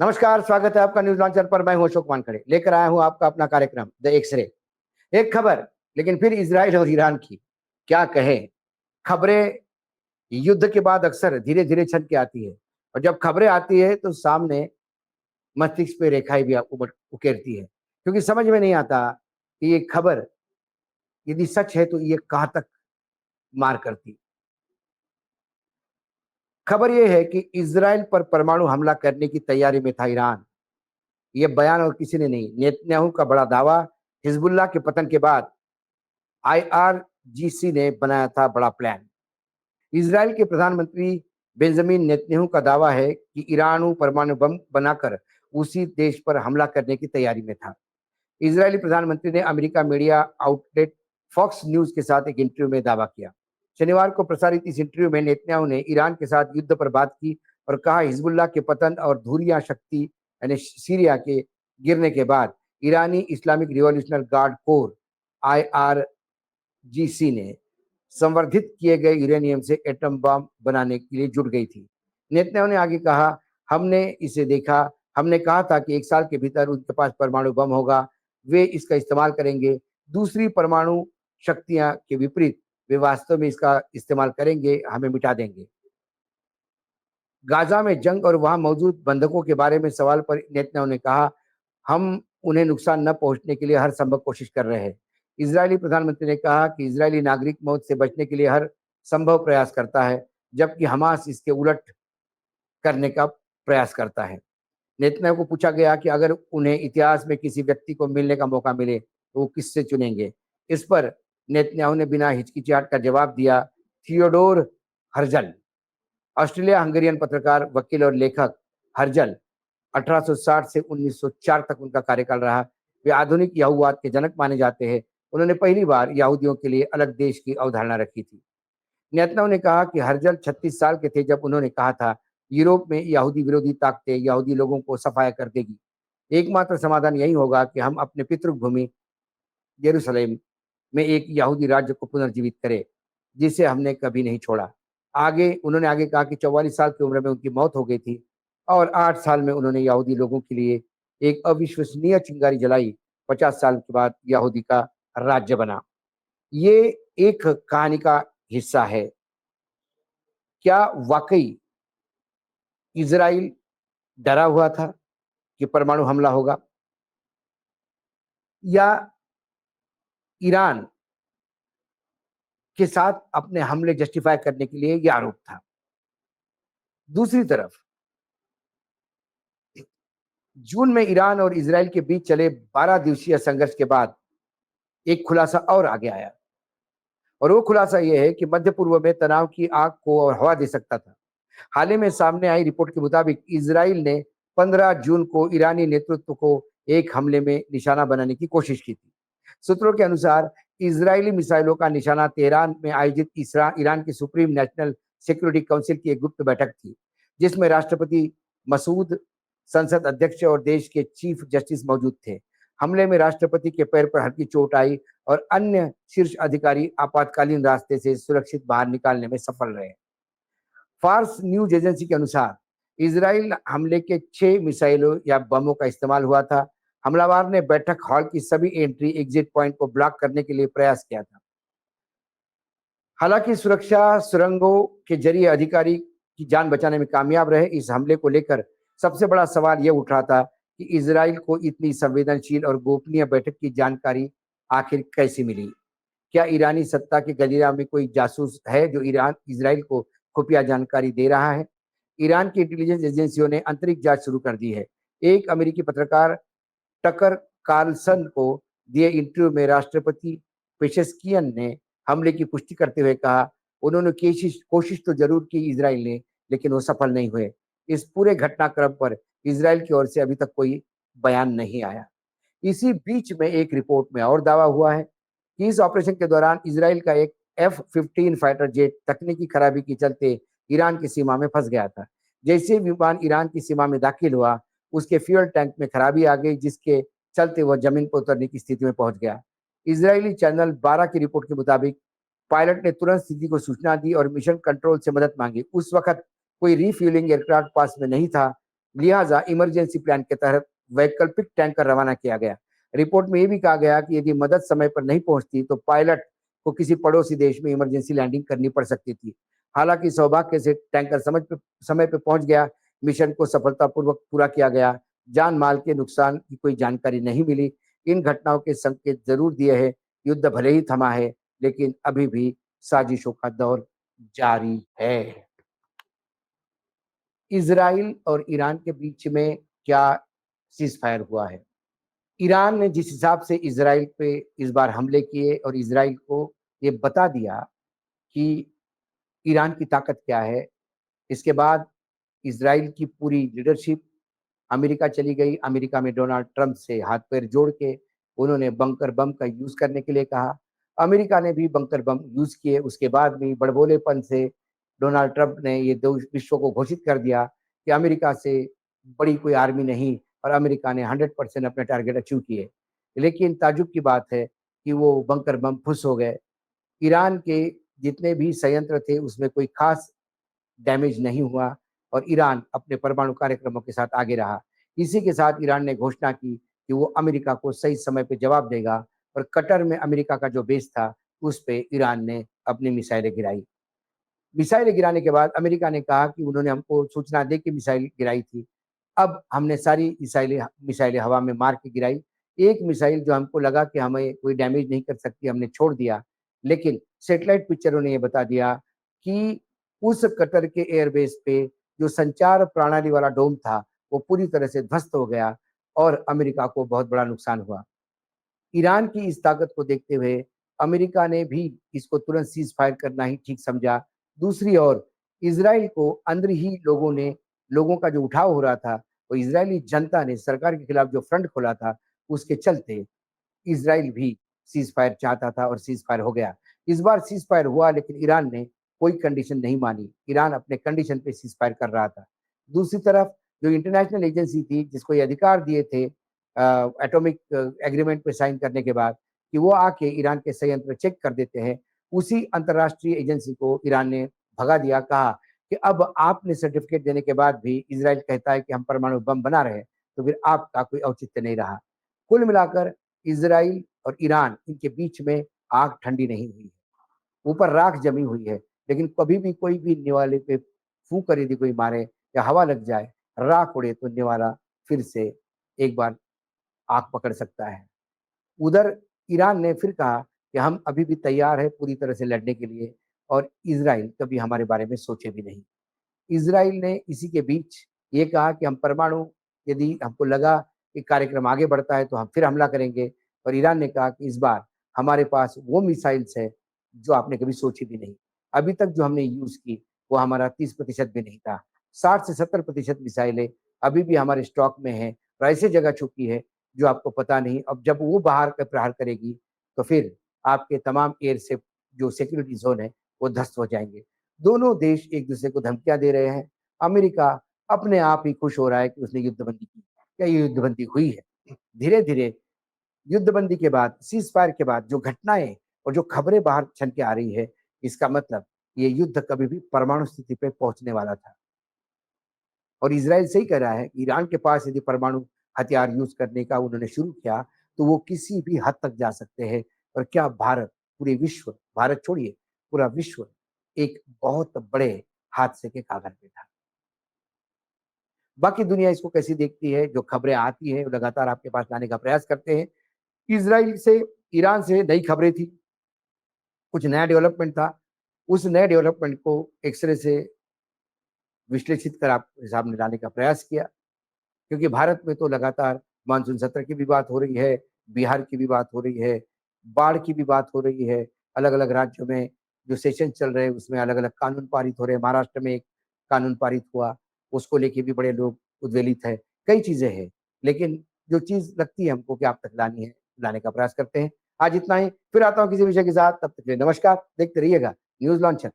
नमस्कार, स्वागत है आपका न्यूज लॉन्चर पर। मैं हूं अशोक वानखड़े, लेकर आया हूं आपका अपना कार्यक्रम द एक्सरे। एक खबर, लेकिन फिर इजराइल और ईरान की। क्या कहे, खबरें युद्ध के बाद अक्सर धीरे धीरे छन के आती है, और जब खबरें आती है तो सामने मस्तिष्क पे रेखाएं भी उकेरती है, क्योंकि समझ में नहीं आता कि ये खबर यदि सच है तो ये कहाँ तक मार करती। खबर ये है कि इजराइल पर परमाणु हमला करने की तैयारी में था ईरान। ये बयान और किसी ने नहीं, नेतन्याहू का बड़ा दावा। हिजबुल्लाह के पतन के बाद आईआरजीसी ने बनाया था बड़ा प्लान। इजराइल के प्रधानमंत्री बेंजामिन नेतन्याहू का दावा है कि ईरान परमाणु बम बनाकर उसी देश पर हमला करने की तैयारी में था। इजरायली प्रधानमंत्री ने America media outlet Fox News के साथ एक इंटरव्यू में दावा किया। शनिवार को प्रसारित इस इंटरव्यू में नेतन्याहू ने ईरान के साथ युद्ध पर बात की और कहा, हिजबुल्लाह के पतन और धुरिया शक्ति यानी सीरिया के गिरने के बाद ईरानी Islamic revolutionary guard corps IRGC ने संवर्धित किए गए यूरेनियम से एटम बम बनाने के लिए जुट गई थी। नेतन्याहू ने आगे कहा, हमने इसे देखा, हमने कहा था कि 1 साल के भीतर उनके पास परमाणु बम होगा, वे इसका इस्तेमाल करेंगे। दूसरी परमाणु शक्तियां के विपरीत वे वास्तव में इसका इस्तेमाल करेंगे, हमें मिटा देंगे। गाजा में जंग और वहां मौजूद बंधकों के बारे में सवाल पर नेतन्याहू ने कहा, हम उन्हें नुकसान न पहुंचने के लिए हर संभव कोशिश कर रहे हैं। इजरायली प्रधानमंत्री ने कहा कि इजरायली नागरिक मौत से बचने के लिए हर संभव प्रयास करता है, जबकि हमास इसके उलट करने का प्रयास करता है। नेतन्याहू को पूछा गया कि अगर उन्हें इतिहास में किसी व्यक्ति को मिलने का मौका मिले तो वो किससे चुनेंगे। इस पर नेतन्याहू ने बिना हिचकिचाहट का जवाब दिया, थियोडोर हर्जल। ऑस्ट्रेलिया हंगेरियन पत्रकार, वकील और लेखक हर्जल 1860 से 1904 तक उनका कार्यकाल रहा। वे आधुनिक यहूवाद के जनक माने जाते हैं। उन्होंने पहली बार यहूदियों के लिए अलग देश की अवधारणा रखी थी। नेतन्याहू ने कहा कि हर्जल 36 साल के थे जब उन्होंने कहा था, यूरोप में यहूदी विरोधी ताकतें यहूदी लोगों को सफाया कर देगी। एकमात्र समाधान यही होगा कि हम अपने पितृभूमि यरूशलेम में एक यहूदी राज्य को पुनर्जीवित करें, जिसे हमने कभी नहीं छोड़ा। उन्होंने आगे कहा कि 44 साल की उम्र में उनकी मौत हो गई थी और 8 साल में उन्होंने यहूदी लोगों के लिए एक अविश्वसनीय चिंगारी जलाई। 50 साल के बाद यहूदी का राज्य बना। ये एक कहानी का हिस्सा है। क्या वाकई इजराइल डरा हुआ था कि परमाणु हमला होगा, या ईरान के साथ अपने हमले जस्टिफाई करने के लिए यह आरोप था? दूसरी तरफ जून में ईरान और इजराइल के बीच चले 12 दिवसीय संघर्ष के बाद एक खुलासा और आगे आया, और वो खुलासा यह है कि मध्य पूर्व में तनाव की आग को और हवा दे सकता था। हाल ही में सामने आई रिपोर्ट के मुताबिक इजराइल ने 15 जून को ईरानी नेतृत्व को एक हमले में निशाना बनाने की कोशिश की थी। सूत्रों के अनुसार इजरायली मिसाइलों का निशाना तेहरान में आयोजित ईरान की सुप्रीम नेशनल सिक्योरिटी काउंसिल की एक गुप्त बैठक थी, जिसमें राष्ट्रपति मसूद, संसद अध्यक्ष और देश के चीफ जस्टिस मौजूद थे। हमले में राष्ट्रपति के पैर पर हल्की चोट आई और अन्य शीर्ष अधिकारी आपातकालीन रास्ते से सुरक्षित बाहर निकालने में सफल रहे। फार्स न्यूज एजेंसी के अनुसार इजराइल हमले के 6 मिसाइलों या बमों का इस्तेमाल हुआ था। हमलावर ने बैठक हॉल की सभी एंट्री एग्जिट पॉइंट को ब्लॉक करने के लिए प्रयास किया था। हालांकि सुरक्षा सुरंगों के जरिए अधिकारी की जान बचाने में कामयाब रहे। इस हमले को लेकर सबसे बड़ा सवाल यह उठ रहा था कि इजराइल को इतनी संवेदनशील और गोपनीय बैठक की जानकारी आखिर कैसे मिली। क्या ईरानी सत्ता के गलियारे में कोई जासूस है जो इजराइल को खुफिया जानकारी दे रहा है? ईरान की इंटेलिजेंस एजेंसियों ने आंतरिक जांच शुरू कर दी है। एक अमेरिकी पत्रकार टकर कार्लसन को दिए इंटरव्यू में राष्ट्रपति पेशेस्कियन ने हमले की पुष्टि करते हुए कहा, उन्होंने कोशिश तो जरूर की इजराइल ने, लेकिन वो सफल नहीं हुए। इस पूरे घटनाक्रम पर इजराइल की ओर से अभी तक कोई बयान नहीं आया। इसी बीच में एक रिपोर्ट में और दावा हुआ है कि इस ऑपरेशन के दौरान इजराइल का एक F-15 फाइटर जेट तकनीकी खराबी के चलते ईरान की सीमा में फंस गया था। जैसे विमान ईरान की सीमा में दाखिल हुआ, उसके फ्यूल टैंक में खराबी आ गई, जिसके चलते वह जमीन पर उतरने की स्थिति में पहुंच गया। इजरायली चैनल 12 की रिपोर्ट के मुताबिक पायलट ने तुरंत स्थिति को सूचना दी और मिशन कंट्रोल से मदद मांगी। उस वक्त कोई रिफ्यूलिंग एयरक्राफ्ट पास में नहीं था। लिहाजा इमरजेंसी प्लान के तहत वैकल्पिक टैंकर रवाना किया गया। रिपोर्ट में ये भी कहा गया कि यदि मदद समय पर नहीं पहुंचती तो पायलट को किसी पड़ोसी देश में इमरजेंसी लैंडिंग करनी पड़ सकती थी। हालांकि सौभाग्य से टैंकर समय पे पहुंच गया, मिशन को सफलतापूर्वक पूरा किया गया। जान माल के नुकसान की कोई जानकारी नहीं मिली। इन घटनाओं के संकेत जरूर दिए हैं, युद्ध भले ही थमा है, लेकिन अभी भी साजिशों का दौर जारी है। इजराइल और ईरान के बीच में क्या सीज फायर हुआ है? ईरान ने जिस हिसाब से इजराइल पे इस बार हमले किए और इजराइल को ये बता दिया कि ईरान की ताकत क्या है, इसके बाद इजराइल की पूरी लीडरशिप अमेरिका चली गई। अमेरिका में डोनाल्ड ट्रंप से हाथ पैर जोड़ के उन्होंने बंकर बम का यूज करने के लिए कहा। अमेरिका ने भी बंकर बम यूज किए। उसके बाद भी बड़बोलेपन से डोनाल्ड ट्रंप ने ये दो विश्व को घोषित कर दिया कि अमेरिका से बड़ी कोई आर्मी नहीं, और अमेरिका ने 100% अपने टारगेट अचीव किए। लेकिन ताज्जुब की बात है कि वो बंकर बम फुस हो गए। ईरान के जितने भी संयंत्र थे उसमें कोई खास डैमेज नहीं हुआ और ईरान अपने परमाणु कार्यक्रमों के साथ आगे रहा। इसी के साथ ईरान ने घोषणा की कि वो अमेरिका को सही समय पे जवाब देगा, और कतर में अमेरिका का जो बेस था उस पे ईरान ने अपनी मिसाइलें गिराई। मिसाइलें गिराने के बाद अमेरिका ने कहा कि उन्होंने हमको सूचना दे के मिसाइल गिराई थी। अब हमने सारी मिसाइलें मिसाइलें हवा में मार के गिराई। एक मिसाइल जो हमको लगा कि हमें कोई डैमेज नहीं कर सकती, हमने छोड़ दिया। लेकिन सैटेलाइट पिक्चरों ने ये बता दिया कि उस कतर के एयरबेस पे जो संचार प्रणाली वाला डोम था, वो पूरी तरह से ध्वस्त हो गया और अमेरिका को बहुत बड़ा नुकसान हुआ। ईरान की इस ताकत को देखते हुए अमेरिका ने भी इसको तुरंत सीज फायर करना ही ठीक समझा। दूसरी ओर इजराइल को अंदर ही लोगों का जो उठाव हो रहा था, वो इजरायली जनता ने सरकार के खिलाफ जो फ्रंट खोला था, उसके चलते इजराइल भी सीज फायर चाहता था और सीज फायर हो गया। इस बार सीज फायर हुआ, लेकिन ईरान ने कोई कंडीशन नहीं मानी। ईरान अपने कंडीशन पे सीज फायर कर रहा था। दूसरी तरफ जो इंटरनेशनल एजेंसी थी जिसको ये अधिकार दिए थे एटॉमिक एग्रीमेंट पे साइन करने के बाद कि वो आके ईरान के संयंत्र चेक कर देते हैं, उसी अंतर्राष्ट्रीय एजेंसी को ईरान ने भगा दिया। कहा कि अब आपने सर्टिफिकेट देने के बाद भी इजराइल कहता है कि हम परमाणु बम बना रहे हैं, तो फिर आपका कोई औचित्य नहीं रहा। कुल मिलाकर इजराइल और ईरान इनके बीच में आग ठंडी नहीं हुई है, ऊपर राख जमी हुई है। लेकिन कभी भी कोई भी निवाले पे फूंक कर यदि कोई मारे या हवा लग जाए, राख उड़े, तो निवाला फिर से एक बार आग पकड़ सकता है। उधर ईरान ने फिर कहा कि हम अभी भी तैयार है पूरी तरह से लड़ने के लिए, और इजराइल कभी हमारे बारे में सोचे भी नहीं। इजराइल ने इसी के बीच ये कहा कि हम परमाणु, यदि हमको लगा कि कार्यक्रम आगे बढ़ता है तो हम फिर हमला करेंगे। और ईरान ने कहा कि इस बार हमारे पास वो मिसाइल्स है जो आपने कभी सोची भी नहीं। अभी तक जो हमने यूज की वो हमारा 30% भी नहीं था। 60 से 70% मिसाइलें अभी भी हमारे स्टॉक में है और ऐसे जगह छुपी है जो आपको पता नहीं। अब जब वो बाहर का प्रहार करेगी तो फिर आपके तमाम एयर से जो सिक्योरिटी जोन है वो ध्वस्त हो जाएंगे। दोनों देश एक दूसरे को धमकियां दे रहे हैं। अमेरिका अपने आप ही खुश हो रहा है कि उसने युद्धबंदी की। क्या ये युद्धबंदी हुई है? धीरे धीरे युद्धबंदी के बाद, सीज फायर के बाद जो घटनाएं और जो खबरें बाहर छन के आ रही है, इसका मतलब ये युद्ध कभी भी परमाणु स्थिति पे पहुंचने वाला था। और इसराइल सही कह रहा है, ईरान के पास यदि परमाणु हथियार यूज करने का उन्होंने शुरू किया तो वो किसी भी हद तक जा सकते हैं। और क्या भारत, पूरे विश्व, भारत छोड़िए, पूरा विश्व एक बहुत बड़े हादसे के कागज पे था। बाकी दुनिया इसको कैसी देखती है? जो खबरें आती है लगातार आपके पास लाने का प्रयास करते हैं। इसराइल से, ईरान से नई खबरें थी, कुछ नया डेवलपमेंट था। उस नए डेवलपमेंट को एक्सरे से विश्लेषित कर आपके सामने लाने का प्रयास किया। क्योंकि भारत में तो लगातार मानसून सत्र की भी बात हो रही है, बिहार की भी बात हो रही है, बाढ़ की भी बात हो रही है। अलग-अलग राज्यों में जो सेशन चल रहे हैं उसमें अलग-अलग कानून पारित हो रहे हैं। महाराष्ट्र में एक कानून पारित हुआ, उसको लेके भी बड़े लोग उद्वेलित हैं। कई चीज़ें हैं, लेकिन जो चीज़ लगती है हमको कि आप तक लानी है, लाने का प्रयास करते हैं। आज इतना ही, फिर आता हूँ किसी विषय के साथ, तब तक के लिए नमस्कार। देखते रहिएगा न्यूज़ लॉन्चर।